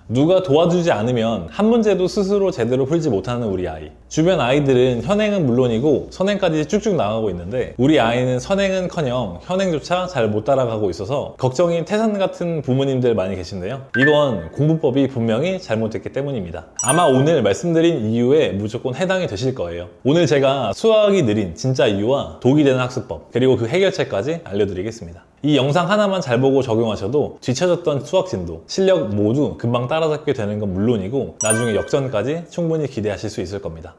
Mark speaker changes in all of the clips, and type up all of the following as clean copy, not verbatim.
Speaker 1: 누가 도와주지 않으면 한 문제도 스스로 제대로 풀지 못하는 우리 아이. 주변 아이들은 현행은 물론이고 선행까지 쭉쭉 나가고 있는데 우리 아이는 선행은커녕 현행조차 잘 못 따라가고 있어서 걱정인 태산 같은 부모님들 많이 계신데요. 이건 공부법이 분명히 잘못됐기 때문입니다. 아마 오늘 말씀드린 이유에 무조건 해당이 되실 거예요. 오늘 제가 수학이 느린 진짜 이유와 독이 되는 학습법, 그리고 그 해결책까지 알려드리겠습니다. 이 영상 하나만 잘 보고 적용하셔도 뒤처졌던 수학 진도, 실력 모두 금방 따라잡게 되는 건 물론이고 나중에 역전까지 충분히 기대하실 수 있을 겁니다.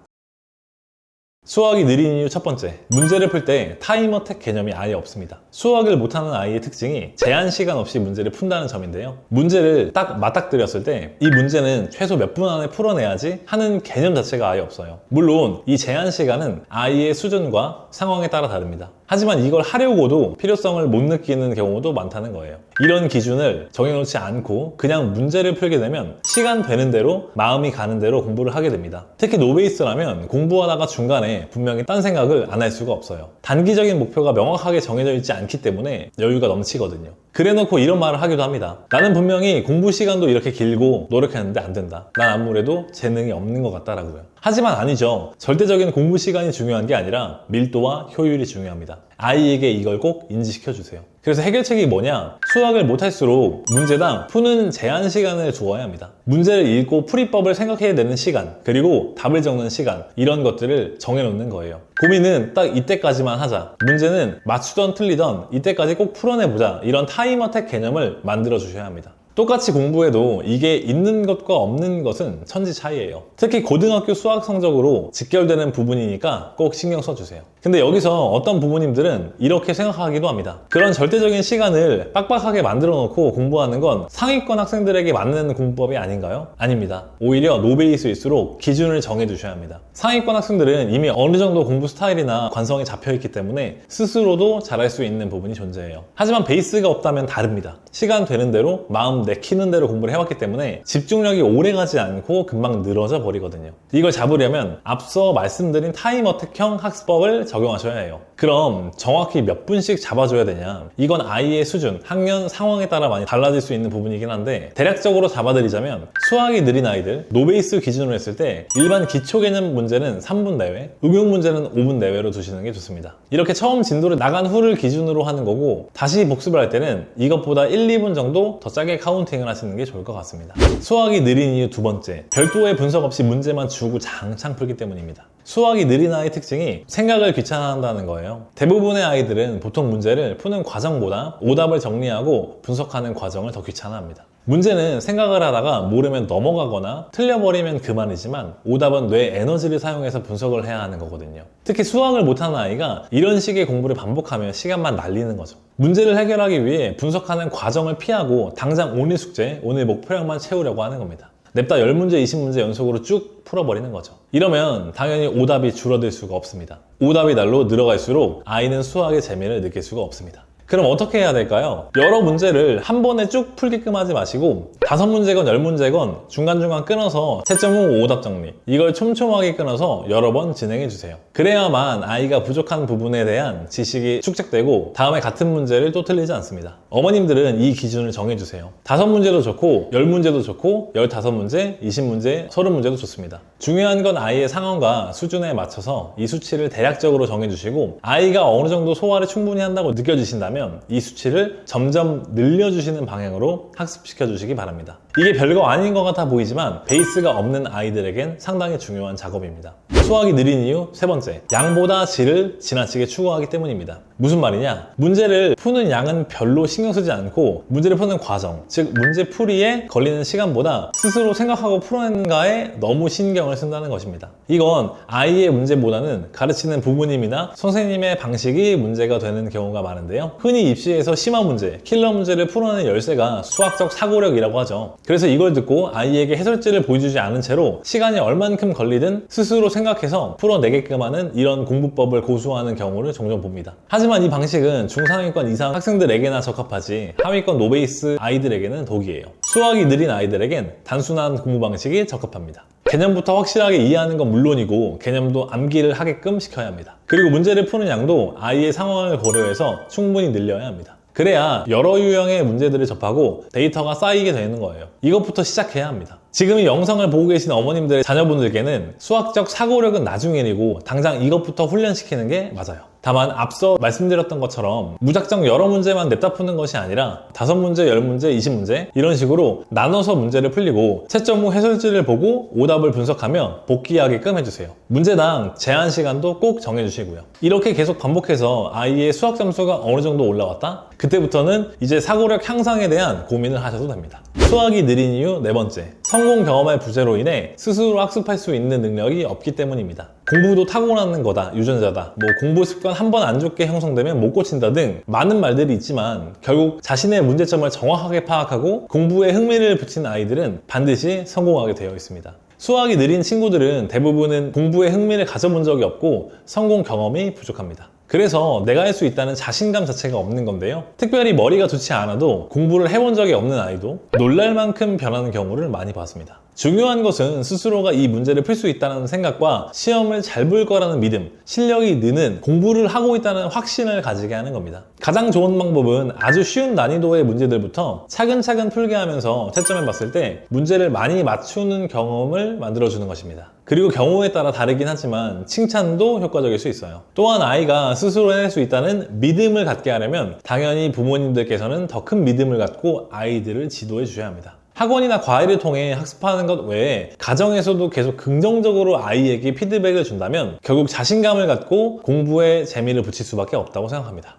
Speaker 1: 수학이 느린 이유 첫 번째, 문제를 풀 때 타임어택 개념이 아예 없습니다. 수학을 못하는 아이의 특징이 제한 시간 없이 문제를 푼다는 점인데요. 문제를 딱 맞닥뜨렸을 때 이 문제는 최소 몇 분 안에 풀어내야지 하는 개념 자체가 아예 없어요. 물론 이 제한 시간은 아이의 수준과 상황에 따라 다릅니다. 하지만 이걸 하려고도 필요성을 못 느끼는 경우도 많다는 거예요. 이런 기준을 정해놓지 않고 그냥 문제를 풀게 되면 시간 되는 대로 마음이 가는 대로 공부를 하게 됩니다. 특히 노베이스라면 공부하다가 중간에 분명히 딴 생각을 안 할 수가 없어요. 단기적인 목표가 명확하게 정해져 있지 않기 때문에 여유가 넘치거든요. 그래놓고 이런 말을 하기도 합니다. 나는 분명히 공부 시간도 이렇게 길고 노력했는데 안 된다. 난 아무래도 재능이 없는 것 같다라고요. 하지만 아니죠. 절대적인 공부 시간이 중요한 게 아니라 밀도와 효율이 중요합니다. 아이에게 이걸 꼭 인지시켜 주세요. 그래서 해결책이 뭐냐? 수학을 못할수록 문제당 푸는 제한 시간을 두어야 합니다. 문제를 읽고 풀이법을 생각해내는 시간, 그리고 답을 적는 시간, 이런 것들을 정해놓는 거예요. 고민은 딱 이때까지만 하자. 문제는 맞추던 틀리던 이때까지 꼭 풀어내보자. 이런 타임어택 개념을 만들어 주셔야 합니다. 똑같이 공부해도 이게 있는 것과 없는 것은 천지 차이예요. 특히 고등학교 수학 성적으로 직결되는 부분이니까 꼭 신경 써주세요. 근데 여기서 어떤 부모님들은 이렇게 생각하기도 합니다. 그런 절대적인 시간을 빡빡하게 만들어 놓고 공부하는 건 상위권 학생들에게 맞는 공부법이 아닌가요? 아닙니다. 오히려 노베이스일수록 기준을 정해 두셔야 합니다. 상위권 학생들은 이미 어느 정도 공부 스타일이나 관성이 잡혀있기 때문에 스스로도 잘할 수 있는 부분이 존재해요. 하지만 베이스가 없다면 다릅니다. 시간 되는 대로 마음 내키는 대로 공부를 해왔기 때문에 집중력이 오래가지 않고 금방 늘어져 버리거든요. 이걸 잡으려면 앞서 말씀드린 타임어택형 학습법을 적용하셔야 해요. 그럼 정확히 몇 분씩 잡아줘야 되냐? 이건 아이의 수준, 학년 상황에 따라 많이 달라질 수 있는 부분이긴 한데 대략적으로 잡아드리자면 수학이 느린 아이들, 노베이스 기준으로 했을 때 일반 기초 개념 문제는 3분 내외, 응용 문제는 5분 내외로 두시는 게 좋습니다. 이렇게 처음 진도를 나간 후를 기준으로 하는 거고 다시 복습을 할 때는 이것보다 1, 2분 정도 더 짜게 카운팅을 하시는 게 좋을 것 같습니다. 수학이 느린 이유 두 번째, 별도의 분석 없이 문제만 주고 장창 풀기 때문입니다. 수학이 느린 아이의 특징이 생각을 귀찮아한다는 거예요. 대부분의 아이들은 보통 문제를 푸는 과정보다 오답을 정리하고 분석하는 과정을 더 귀찮아합니다. 문제는 생각을 하다가 모르면 넘어가거나 틀려버리면 그만이지만 오답은 뇌 에너지를 사용해서 분석을 해야 하는 거거든요. 특히 수학을 못하는 아이가 이런 식의 공부를 반복하면 시간만 날리는 거죠. 문제를 해결하기 위해 분석하는 과정을 피하고 당장 오늘 숙제, 오늘 목표량만 채우려고 하는 겁니다. 냅다 10문제, 20문제 연속으로 쭉 풀어버리는 거죠. 이러면 당연히 오답이 줄어들 수가 없습니다. 오답이 날로 늘어갈수록 아이는 수학의 재미를 느낄 수가 없습니다. 그럼 어떻게 해야 될까요? 여러 문제를 한 번에 쭉 풀게끔 하지 마시고 5문제건 10문제건 중간중간 끊어서 채점 후 오답 정리, 이걸 촘촘하게 끊어서 여러 번 진행해 주세요. 그래야만 아이가 부족한 부분에 대한 지식이 축적되고 다음에 같은 문제를 또 틀리지 않습니다. 어머님들은 이 기준을 정해주세요. 5문제도 좋고 10문제도 좋고 15문제, 20문제, 30문제도 좋습니다. 중요한 건 아이의 상황과 수준에 맞춰서 이 수치를 대략적으로 정해주시고 아이가 어느 정도 소화를 충분히 한다고 느껴지신다면 이 수치를 점점 늘려주시는 방향으로 학습시켜 주시기 바랍니다. 이게 별거 아닌 것 같아 보이지만 베이스가 없는 아이들에겐 상당히 중요한 작업입니다. 수학이 느린 이유 세 번째, 양보다 질을 지나치게 추구하기 때문입니다. 무슨 말이냐? 문제를 푸는 양은 별로 신경 쓰지 않고 문제를 푸는 과정, 즉 문제 풀이에 걸리는 시간보다 스스로 생각하고 풀어내는가에 너무 신경을 쓴다는 것입니다. 이건 아이의 문제보다는 가르치는 부모님이나 선생님의 방식이 문제가 되는 경우가 많은데요. 흔히 입시에서 심화 문제, 킬러 문제를 풀어내는 열쇠가 수학적 사고력이라고 하죠. 그래서 이걸 듣고 아이에게 해설지를 보여주지 않은 채로 시간이 얼만큼 걸리든 스스로 생각해서 풀어내게끔 하는 이런 공부법을 고수하는 경우를 종종 봅니다. 하지만 이 방식은 중상위권 이상 학생들에게나 적합하지 하위권 노베이스 아이들에게는 독이에요. 수학이 느린 아이들에겐 단순한 공부 방식이 적합합니다. 개념부터 확실하게 이해하는 건 물론이고 개념도 암기를 하게끔 시켜야 합니다. 그리고 문제를 푸는 양도 아이의 상황을 고려해서 충분히 늘려야 합니다. 그래야 여러 유형의 문제들을 접하고 데이터가 쌓이게 되는 거예요. 이것부터 시작해야 합니다. 지금 이 영상을 보고 계신 어머님들의 자녀분들께는 수학적 사고력은 나중에 일이고 당장 이것부터 훈련시키는 게 맞아요. 다만 앞서 말씀드렸던 것처럼 무작정 여러 문제만 냅다 푸는 것이 아니라 5문제, 10문제, 20문제 이런 식으로 나눠서 문제를 풀리고 채점 후 해설지를 보고 오답을 분석하며 복귀하게끔 해주세요. 문제당 제한 시간도 꼭 정해주시고요. 이렇게 계속 반복해서 아이의 수학 점수가 어느 정도 올라왔다? 그때부터는 이제 사고력 향상에 대한 고민을 하셔도 됩니다. 수학이 느린 이유 4번째, 성공 경험의 부재로 인해 스스로 학습할 수 있는 능력이 없기 때문입니다. 공부도 타고나는 거다, 유전자다, 공부 습관 한 번 안 좋게 형성되면 못 고친다 등 많은 말들이 있지만 결국 자신의 문제점을 정확하게 파악하고 공부에 흥미를 붙인 아이들은 반드시 성공하게 되어 있습니다. 수학이 느린 친구들은 대부분은 공부에 흥미를 가져본 적이 없고 성공 경험이 부족합니다. 그래서 내가 할 수 있다는 자신감 자체가 없는 건데요. 특별히 머리가 좋지 않아도 공부를 해본 적이 없는 아이도 놀랄 만큼 변하는 경우를 많이 봤습니다. 중요한 것은 스스로가 이 문제를 풀 수 있다는 생각과 시험을 잘 볼 거라는 믿음, 실력이 느는 공부를 하고 있다는 확신을 가지게 하는 겁니다. 가장 좋은 방법은 아주 쉬운 난이도의 문제들부터 차근차근 풀게 하면서 채점해 봤을 때 문제를 많이 맞추는 경험을 만들어주는 것입니다. 그리고 경우에 따라 다르긴 하지만 칭찬도 효과적일 수 있어요. 또한 아이가 스스로 해낼 수 있다는 믿음을 갖게 하려면 당연히 부모님들께서는 더 큰 믿음을 갖고 아이들을 지도해 주셔야 합니다. 학원이나 과외를 통해 학습하는 것 외에 가정에서도 계속 긍정적으로 아이에게 피드백을 준다면 결국 자신감을 갖고 공부에 재미를 붙일 수밖에 없다고 생각합니다.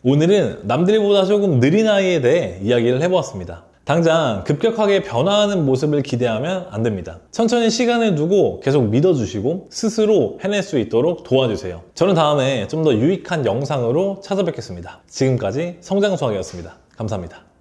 Speaker 1: 오늘은 남들보다 조금 느린 아이에 대해 이야기를 해보았습니다. 당장 급격하게 변화하는 모습을 기대하면 안 됩니다. 천천히 시간을 두고 계속 믿어주시고 스스로 해낼 수 있도록 도와주세요. 저는 다음에 좀 더 유익한 영상으로 찾아뵙겠습니다. 지금까지 성장수학이었습니다. 감사합니다.